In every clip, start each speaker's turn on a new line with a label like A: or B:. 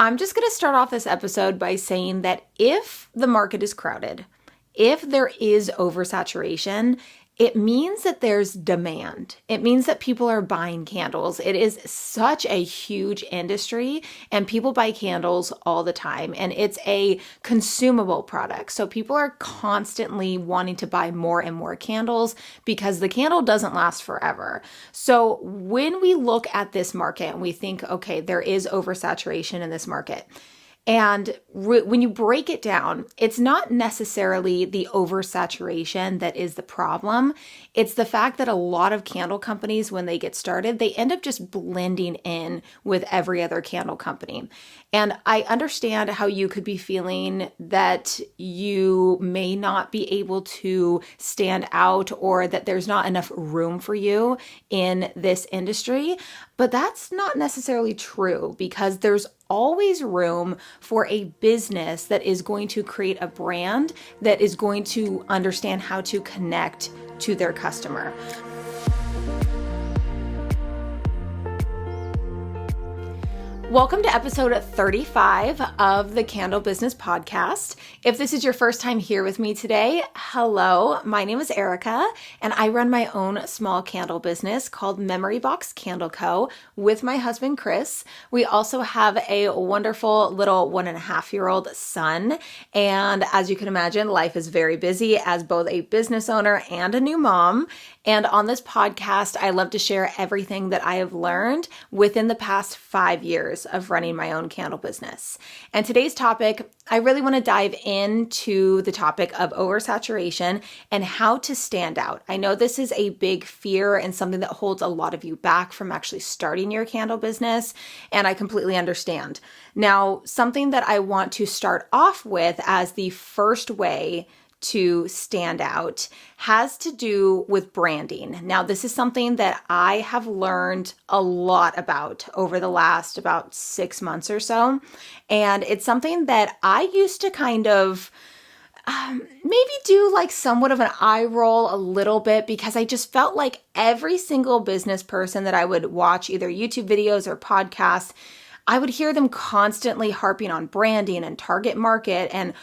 A: I'm just going to start off this episode by saying that if the market is crowded, if there is oversaturation, it means that there's demand. It means that people are buying candles. It is such a huge industry and people buy candles all the time, and it's a consumable product. So people are constantly wanting to buy more and more candles because the candle doesn't last forever. So when we look at this market and we think, okay, there is oversaturation in this market, and when you break it down, it's not necessarily the oversaturation that is the problem. It's the fact that a lot of candle companies, when they get started, they end up just blending in with every other candle company. And I understand how you could be feeling that you may not be able to stand out or that there's not enough room for you in this industry. But that's not necessarily true, because there's always room for a business that is going to create a brand that is going to understand how to connect to their customer. Welcome to episode 35 of the Candle Business Podcast. If this is your first time here with me today, hello, my name is Erica, and I run my own small candle business called Memory Box Candle Co. with my husband, Chris. We also have a wonderful little 1.5-year-old son, and as you can imagine, life is very busy as both a business owner and a new mom. And on this podcast, I love to share everything that I have learned within the past 5 years of running my own candle business. And today's topic, I really want to dive into the topic of oversaturation and how to stand out. I know this is a big fear and something that holds a lot of you back from actually starting your candle business, and I completely understand. Now, something that I want to start off with as the first way to stand out has to do with branding. Now, this is something that I have learned a lot about over the last about 6 months or so. And it's something that I used to kind of maybe do like somewhat of an eye roll a little bit, because I just felt like every single business person that I would watch, either YouTube videos or podcasts, I would hear them constantly harping on branding and target market and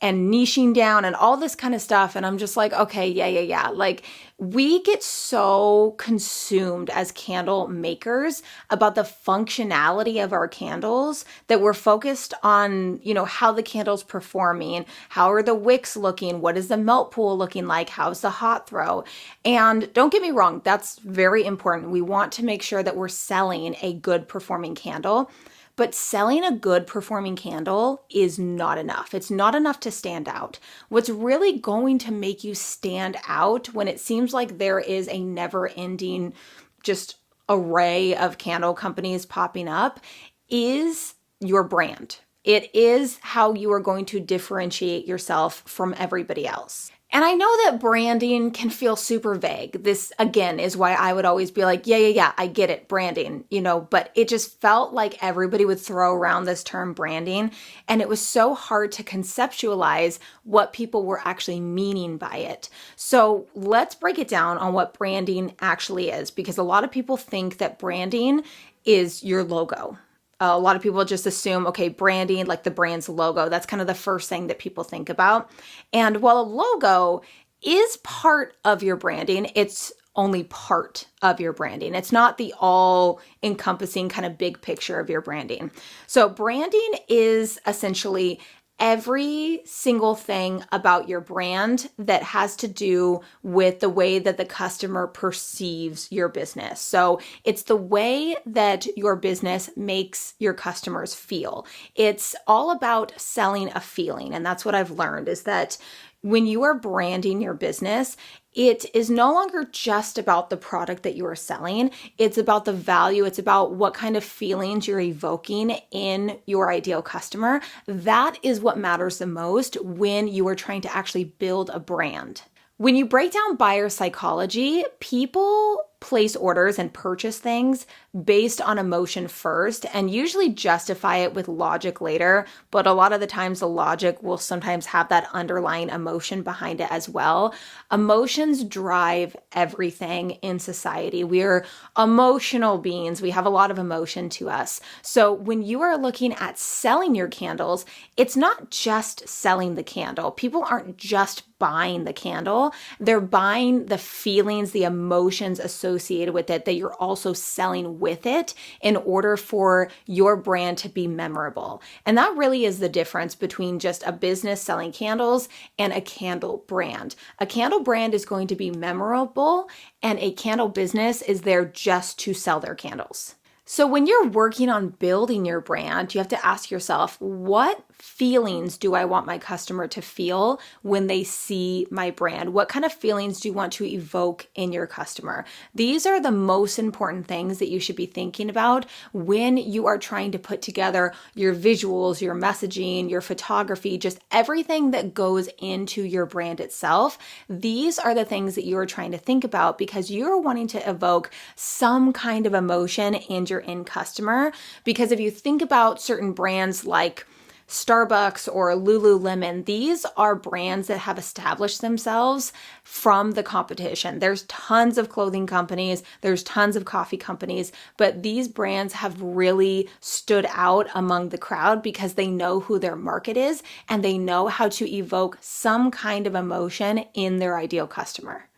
A: niching down and all this kind of stuff. And I'm just like, okay, yeah. Like, we get so consumed as candle makers about the functionality of our candles that we're focused on, how the candle's performing, how are the wicks looking, what is the melt pool looking like, how's the hot throw. And don't get me wrong, that's very important. We want to make sure that we're selling a good performing candle. But selling a good performing candle is not enough. It's not enough to stand out. What's really going to make you stand out when it seems like there is a never-ending just array of candle companies popping up is your brand. It is how you are going to differentiate yourself from everybody else. And I know that branding can feel super vague. This, again, is why I would always be like, yeah, I get it, branding, but it just felt like everybody would throw around this term branding, and it was so hard to conceptualize what people were actually meaning by it. So let's break it down on what branding actually is, because a lot of people think that branding is your logo. A lot of people just assume, okay, branding, like the brand's logo, that's kind of the first thing that people think about. And while a logo is part of your branding, it's only part of your branding. It's not the all-encompassing kind of big picture of your branding. So branding is essentially every single thing about your brand that has to do with the way that the customer perceives your business. So it's the way that your business makes your customers feel. It's all about selling a feeling. And that's what I've learned, is that when you are branding your business, it is no longer just about the product that you are selling. It's about the value. It's about what kind of feelings you're evoking in your ideal customer. That is what matters the most when you are trying to actually build a brand. When you break down buyer psychology, people place orders and purchase things based on emotion first and usually justify it with logic later. But a lot of the times the logic will sometimes have that underlying emotion behind it as well. Emotions drive everything in society. We're emotional beings. We have a lot of emotion to us. So when you are looking at selling your candles, it's not just selling the candle. People aren't just buying the candle. They're buying the feelings, the emotions associated with it that you're also selling with it in order for your brand to be memorable. And that really is the difference between just a business selling candles and a candle brand. A candle brand is going to be memorable, and a candle business is there just to sell their candles. So when you're working on building your brand, you have to ask yourself, what feelings do I want my customer to feel when they see my brand? What kind of feelings do you want to evoke in your customer? These are the most important things that you should be thinking about when you are trying to put together your visuals, your messaging, your photography, just everything that goes into your brand itself. These are the things that you are trying to think about because you're wanting to evoke some kind of emotion in your end customer. Because if you think about certain brands like Starbucks or Lululemon, these are brands that have established themselves from the competition. There's tons of clothing companies, there's tons of coffee companies, but these brands have really stood out among the crowd because they know who their market is and they know how to evoke some kind of emotion in their ideal customer.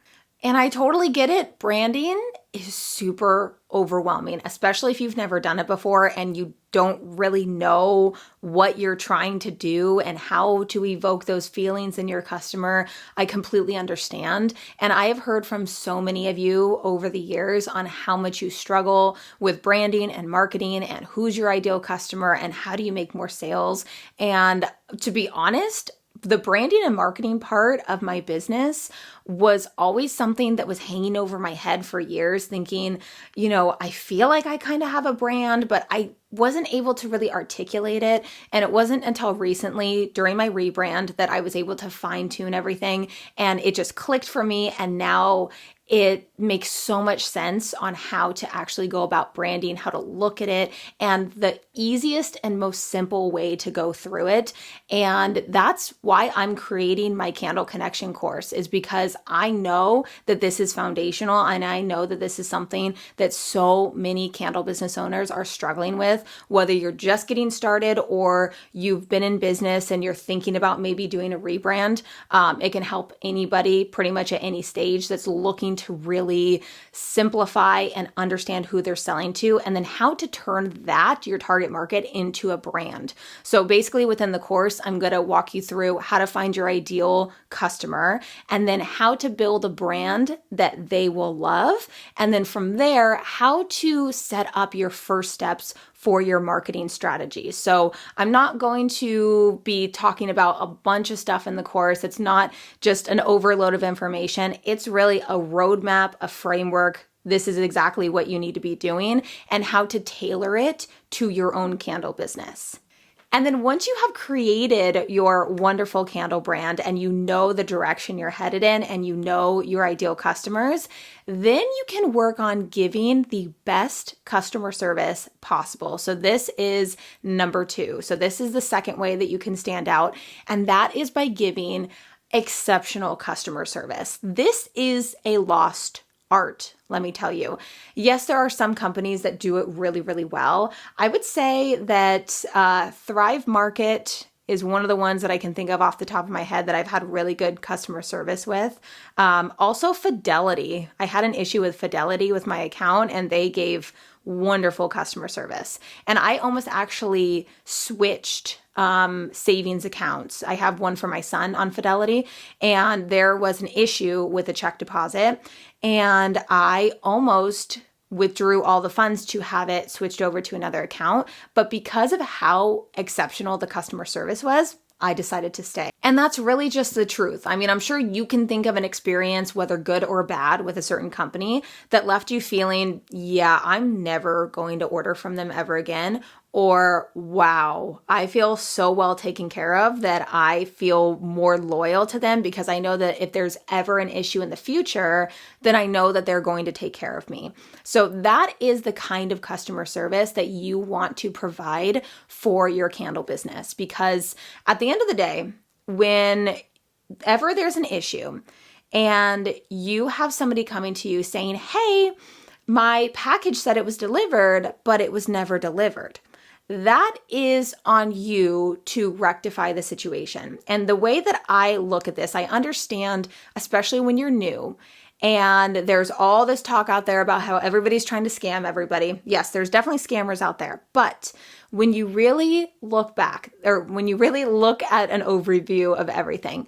A: And I totally get it. Branding is super overwhelming, especially if you've never done it before and you don't really know what you're trying to do and how to evoke those feelings in your customer. I completely understand. And I have heard from so many of you over the years on how much you struggle with branding and marketing and who's your ideal customer and how do you make more sales. And to be honest, the branding and marketing part of my business was always something that was hanging over my head for years, thinking, I feel like I kind of have a brand, but I wasn't able to really articulate it. And it wasn't until recently during my rebrand that I was able to fine tune everything and it just clicked for me. And now it makes so much sense on how to actually go about branding, how to look at it, and the easiest and most simple way to go through it. And that's why I'm creating my Candle Connection course, is because I know that this is foundational and I know that this is something that so many candle business owners are struggling with, whether you're just getting started or you've been in business and you're thinking about maybe doing a rebrand. It can help anybody pretty much at any stage that's looking to really simplify and understand who they're selling to, and then how to turn that, your target market, into a brand. So basically within the course, I'm going to walk you through how to find your ideal customer and then how to build a brand that they will love. And then from there, how to set up your first steps for your marketing strategy. So I'm not going to be talking about a bunch of stuff in the course. It's not just an overload of information. It's really a roadmap, a framework. This is exactly what you need to be doing and how to tailor it to your own candle business. And then once you have created your wonderful candle brand and you know the direction you're headed in and you know your ideal customers, then you can work on giving the best customer service possible. So this is number 2. So this is the second way that you can stand out, and that is by giving exceptional customer service. This is a lost art, let me tell you. Yes, there are some companies that do it really, really well. I would say that Thrive Market is one of the ones that I can think of off the top of my head that I've had really good customer service with. Also Fidelity. I had an issue with Fidelity with my account and they gave wonderful customer service. And I almost actually switched savings accounts. I have one for my son on Fidelity, and there was an issue with a check deposit, and I almost withdrew all the funds to have it switched over to another account. But because of how exceptional the customer service was, I decided to stay. And that's really just the truth. I mean, I'm sure you can think of an experience, whether good or bad, with a certain company that left you feeling, yeah, I'm never going to order from them ever again. or wow, I feel so well taken care of that I feel more loyal to them because I know that if there's ever an issue in the future, then I know that they're going to take care of me. So that is the kind of customer service that you want to provide for your candle business, because at the end of the day, whenever there's an issue and you have somebody coming to you saying, hey, my package said it was delivered, but it was never delivered, that is on you to rectify the situation. And the way that I look at this, I understand, especially when you're new, and there's all this talk out there about how everybody's trying to scam everybody. Yes, there's definitely scammers out there. But when you really look back, or when you really look at an overview of everything,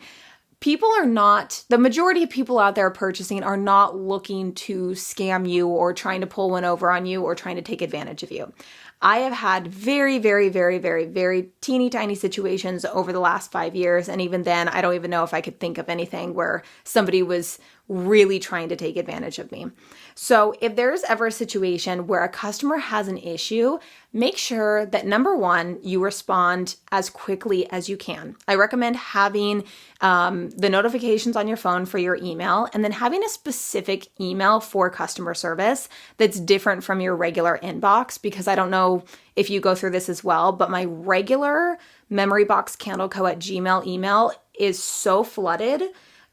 A: the majority of people out there purchasing are not looking to scam you or trying to pull one over on you or trying to take advantage of you. I have had very, very, very, very, very teeny tiny situations over the last 5 years. And even then, I don't even know if I could think of anything where somebody was really trying to take advantage of me. So if there's ever a situation where a customer has an issue, make sure that number one, you respond as quickly as you can. I recommend having the notifications on your phone for your email, and then having a specific email for customer service that's different from your regular inbox, because I don't know if you go through this as well, but my regular memoryboxcandleco@gmail email is so flooded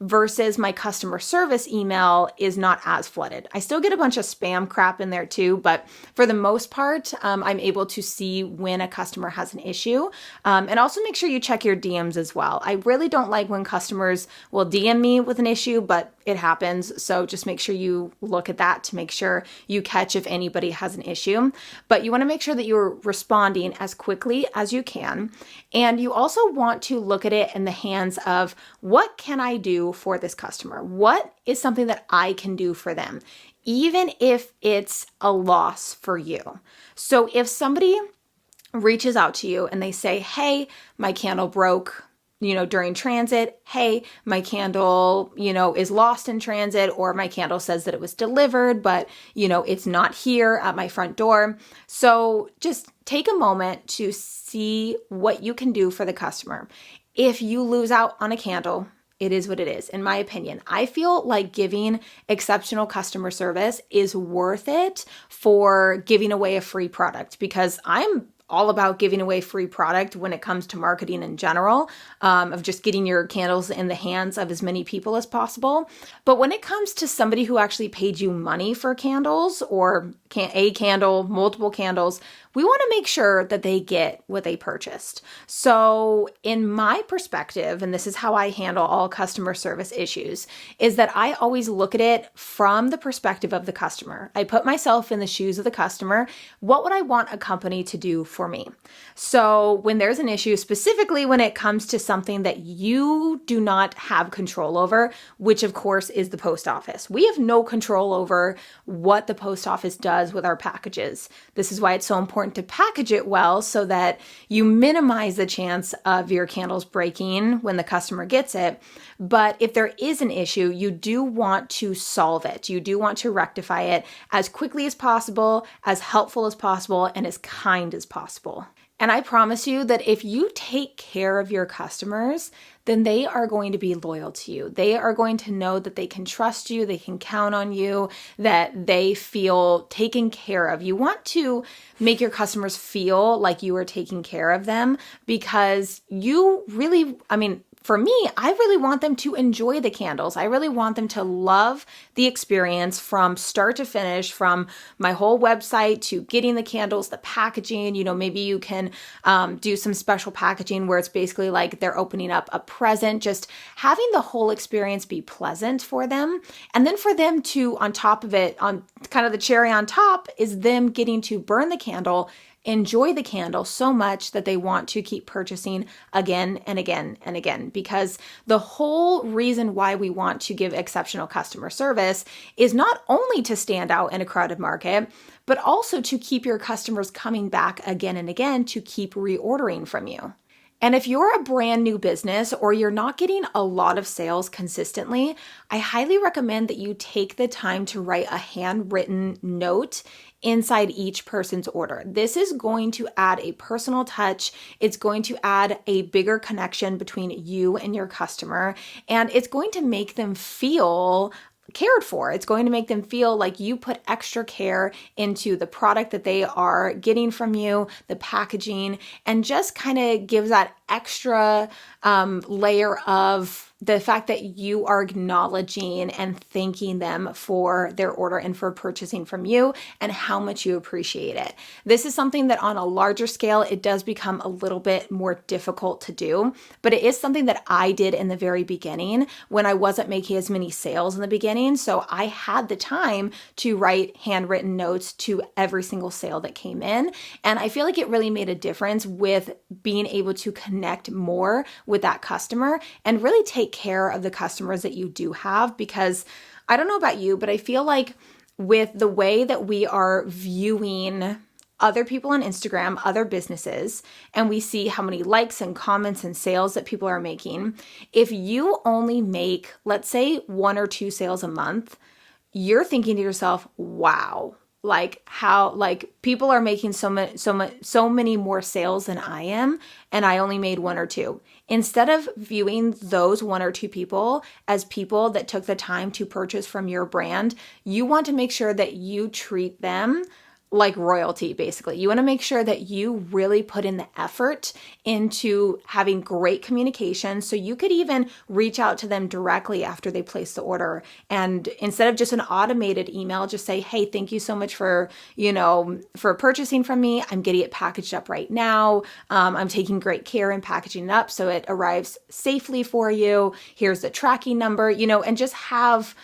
A: versus my customer service email is not as flooded. I still get a bunch of spam crap in there too, but for the most part, I'm able to see when a customer has an issue. And also make sure you check your DMs as well. I really don't like when customers will DM me with an issue, but it happens. So just make sure you look at that to make sure you catch if anybody has an issue. But you want to make sure that you're responding as quickly as you can. And you also want to look at it in the hands of, what can I do for this customer? What is something that I can do for them, even if it's a loss for you? So if somebody reaches out to you and they say, hey, my candle broke, during transit. Hey, my candle, is lost in transit, or my candle says that it was delivered, but, it's not here at my front door. So just take a moment to see what you can do for the customer. If you lose out on a candle, it is what it is, in my opinion. I feel like giving exceptional customer service is worth it for giving away a free product, because I'm all about giving away free product when it comes to marketing in general, of just getting your candles in the hands of as many people as possible. But when it comes to somebody who actually paid you money for candles, or a candle, multiple candles, we want to make sure that they get what they purchased. So in my perspective, and this is how I handle all customer service issues, is that I always look at it from the perspective of the customer. I put myself in the shoes of the customer. What would I want a company to do for me? So when there's an issue, specifically when it comes to something that you do not have control over, which of course is the post office. We have no control over what the post office does with our packages. This is why it's so important to package it well so that you minimize the chance of your candles breaking when the customer gets it. But if there is an issue, you do want to solve it. You do want to rectify it as quickly as possible, as helpful as possible, and as kind as possible. And I promise you that if you take care of your customers, then they are going to be loyal to you. They are going to know that they can trust you, they can count on you, that they feel taken care of. You want to make your customers feel like you are taking care of them, because you really, for me, I really want them to enjoy the candles. I really want them to love the experience from start to finish, from my whole website to getting the candles, the packaging. Maybe you can do some special packaging where it's basically like they're opening up a present, just having the whole experience be pleasant for them. And then for them to, on top of it, on kind of the cherry on top, is them getting to burn the candle, enjoy the candle so much that they want to keep purchasing again and again and again. Because the whole reason why we want to give exceptional customer service is not only to stand out in a crowded market, but also to keep your customers coming back again and again, to keep reordering from you. And if you're a brand new business or you're not getting a lot of sales consistently, I highly recommend that you take the time to write a handwritten note inside each person's order. This is going to add a personal touch. It's going to add a bigger connection between you and your customer, and it's going to make them feel cared for. It's going to make them feel like you put extra care into the product that they are getting from you, the packaging, and just kind of gives that extra layer of the fact that you are acknowledging and thanking them for their order and for purchasing from you and how much you appreciate it. This is something that on a larger scale, it does become a little bit more difficult to do, but it is something that I did in the very beginning when I wasn't making as many sales in the beginning. So I had the time to write handwritten notes to every single sale that came in. And I feel like it really made a difference with being able to connect more with that customer and really take care of the customers that you do have, because I don't know about you, but I feel like with the way that we are viewing other people on Instagram, other businesses, and we see how many likes and comments and sales that people are making, if you only make, let's say, 1 or 2 sales a month, you're thinking to yourself, wow, like how, like people are making so many more sales than I am, and I only made 1 or 2. Instead of viewing those 1 or 2 people as people that took the time to purchase from your brand, you want to make sure that you treat them like royalty, basically. You want to make sure that you really put in the effort into having great communication. So you could even reach out to them directly after they place the order. And instead of just an automated email, just say, hey, thank you so much for purchasing from me. I'm getting it packaged up right now. I'm taking great care in packaging it up so it arrives safely for you. Here's the tracking number, and just have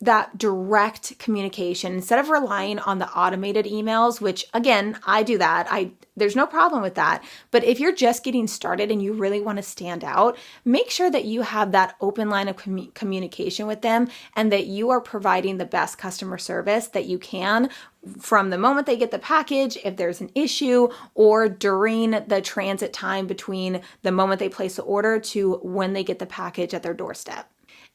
A: that direct communication instead of relying on the automated emails, which again, I do that. There's no problem with that. But if you're just getting started and you really want to stand out, make sure that you have that open line of communication with them and that you are providing the best customer service that you can from the moment they get the package, if there's an issue, or during the transit time between the moment they place the order to when they get the package at their doorstep.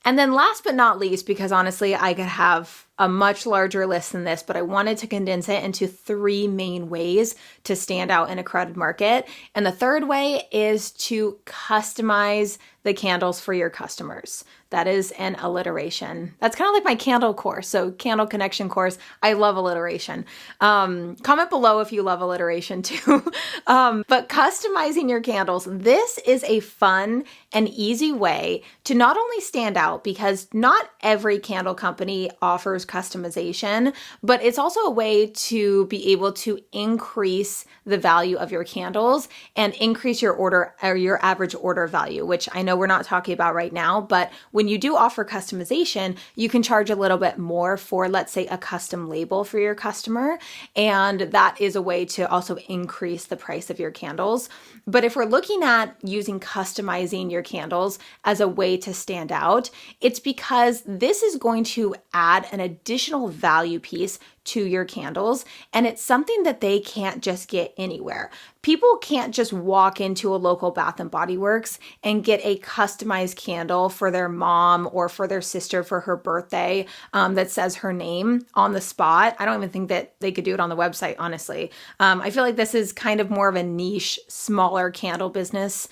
A: And then last but not least, because honestly, I could have a much larger list than this, but I wanted to condense it into 3 main ways to stand out in a crowded market. And the third way is to customize the candles for your customers. That is an alliteration. That's kind of like my candle course. So candle connection course. I love alliteration. Comment below if you love alliteration too. But customizing your candles, this is a fun and easy way to not only stand out, because not every candle company offers customization, but it's also a way to be able to increase the value of your candles and increase your order or your average order value, which I know we're not talking about right now, but when you do offer customization, you can charge a little bit more for, let's say, a custom label for your customer. And that is a way to also increase the price of your candles. But if we're looking at using customizing your candles as a way to stand out, it's because this is going to add an additional value piece to your candles, and it's something that they can't just get anywhere. People can't just walk into a local Bath and Body Works and get a customized candle for their mom or for their sister for her birthday that says her name on the spot. I don't even think that they could do it on the website, honestly. I feel like this is kind of more of a niche, smaller candle business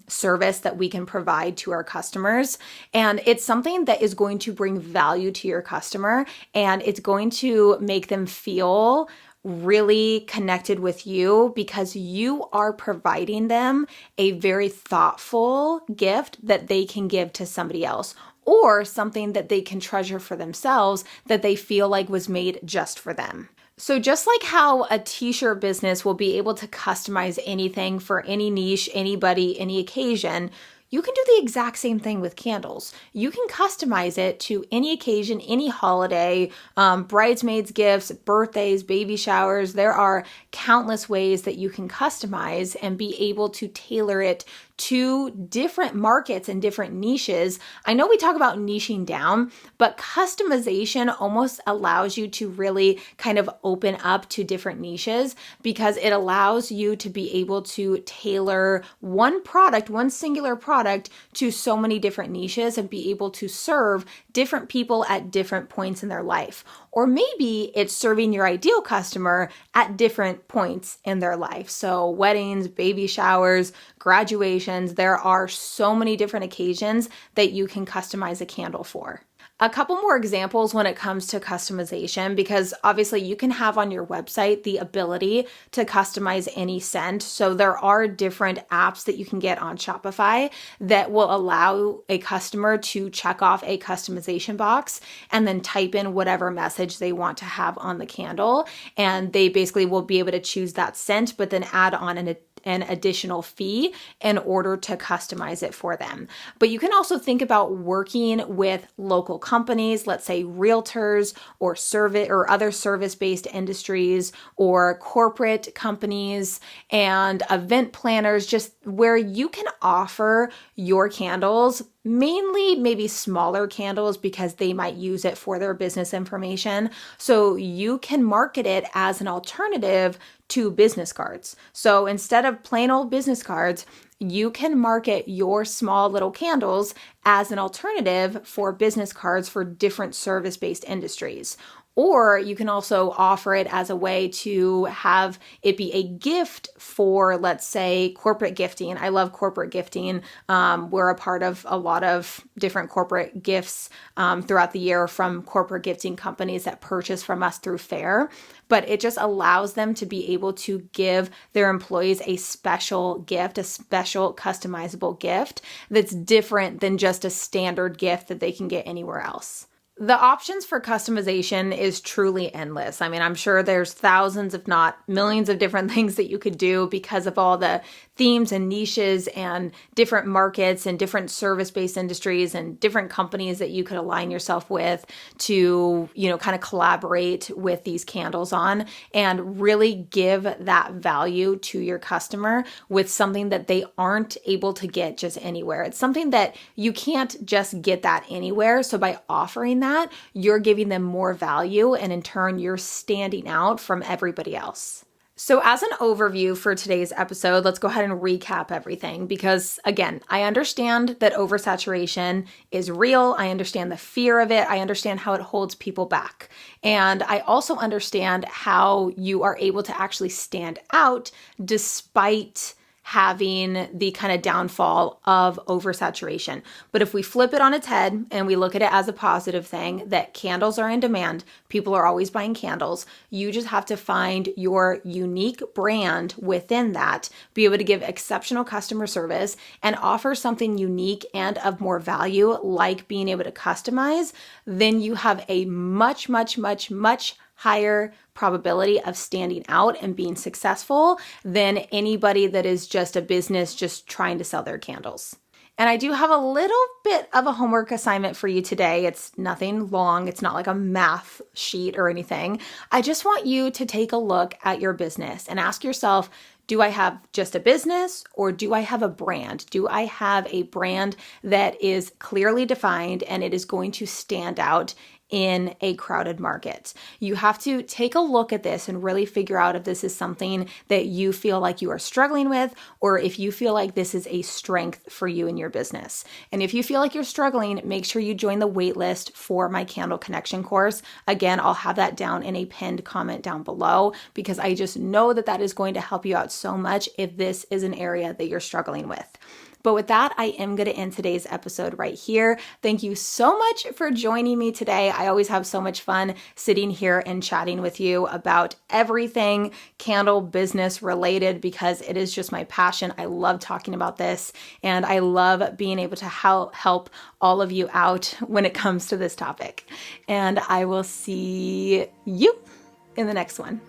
A: service that we can provide to our customers. And it's something that is going to bring value to your customer, and it's going to make them feel really connected with you because you are providing them a very thoughtful gift that they can give to somebody else, or something that they can treasure for themselves that they feel like was made just for them. So just like how a t-shirt business will be able to customize anything for any niche, anybody, any occasion, you can do the exact same thing with candles. You can customize it to any occasion, any holiday, bridesmaids gifts, birthdays, baby showers. There are countless ways that you can customize and be able to tailor it to different markets and different niches. I know we talk about niching down, but customization almost allows you to really kind of open up to different niches because it allows you to be able to tailor one product, one singular product to so many different niches and be able to serve different people at different points in their life. Or maybe it's serving your ideal customer at different points in their life. So weddings, baby showers, graduations, there are so many different occasions that you can customize a candle for. A couple more examples when it comes to customization, because obviously you can have on your website the ability to customize any scent. So there are different apps that you can get on Shopify that will allow a customer to check off a customization box and then type in whatever message they want to have on the candle. And they basically will be able to choose that scent, but then add on an additional fee in order to customize it for them. But you can also think about working with local companies, let's say realtors or service or other service-based industries or corporate companies and event planners, just where you can offer your candles, mainly maybe smaller candles because they might use it for their business information. So you can market it as an alternative to business cards. So instead of plain old business cards, you can market your small little candles as an alternative for business cards for different service-based industries. Or you can also offer it as a way to have it be a gift for, let's say, corporate gifting. I love corporate gifting. We're a part of a lot of different corporate gifts throughout the year from corporate gifting companies that purchase from us through Fair. But it just allows them to be able to give their employees a special gift, a special customizable gift that's different than just a standard gift that they can get anywhere else. The options for customization is truly endless. I mean, I'm sure there's thousands, if not millions of different things that you could do because of all the themes and niches and different markets and different service-based industries and different companies that you could align yourself with to, kind of collaborate with these candles on and really give that value to your customer with something that they aren't able to get just anywhere. It's something that you can't just get that anywhere. So by offering that, you're giving them more value and in turn, you're standing out from everybody else. So as an overview for today's episode, let's go ahead and recap everything because, again, I understand that oversaturation is real. I understand the fear of it. I understand how it holds people back. And I also understand how you are able to actually stand out despite having the kind of downfall of oversaturation. But if we flip it on its head and we look at it as a positive thing, that candles are in demand, people are always buying candles, you just have to find your unique brand within that, be able to give exceptional customer service and offer something unique and of more value, like being able to customize, then you have a much, much, much, much higher probability of standing out and being successful than anybody that is just a business just trying to sell their candles. And I do have a little bit of a homework assignment for you today. It's nothing long. It's not like a math sheet or anything. I just want you to take a look at your business and ask yourself, do I have just a business or do I have a brand? Do I have a brand that is clearly defined and it is going to stand out in a crowded market? You have to take a look at this and really figure out if this is something that you feel like you are struggling with, or if you feel like this is a strength for you in your business. And if you feel like you're struggling, make sure you join the waitlist for my Candle Connection course. Again, I'll have that down in a pinned comment down below because I just know that that is going to help you out so much if this is an area that you're struggling with. But with that, I am going to end today's episode right here. Thank you so much for joining me today. I always have so much fun sitting here and chatting with you about everything candle business related because it is just my passion. I love talking about this and I love being able to help all of you out when it comes to this topic. And I will see you in the next one.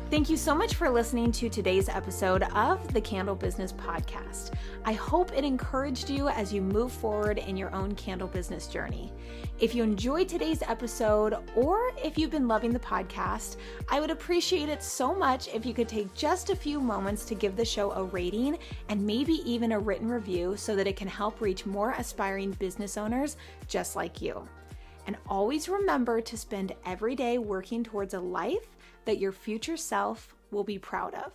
A: Thank you so much for listening to today's episode of the Candle Business Podcast. I hope it encouraged you as you move forward in your own candle business journey. If you enjoyed today's episode, or if you've been loving the podcast, I would appreciate it so much if you could take just a few moments to give the show a rating and maybe even a written review so that it can help reach more aspiring business owners just like you. And always remember to spend every day working towards a life that your future self will be proud of.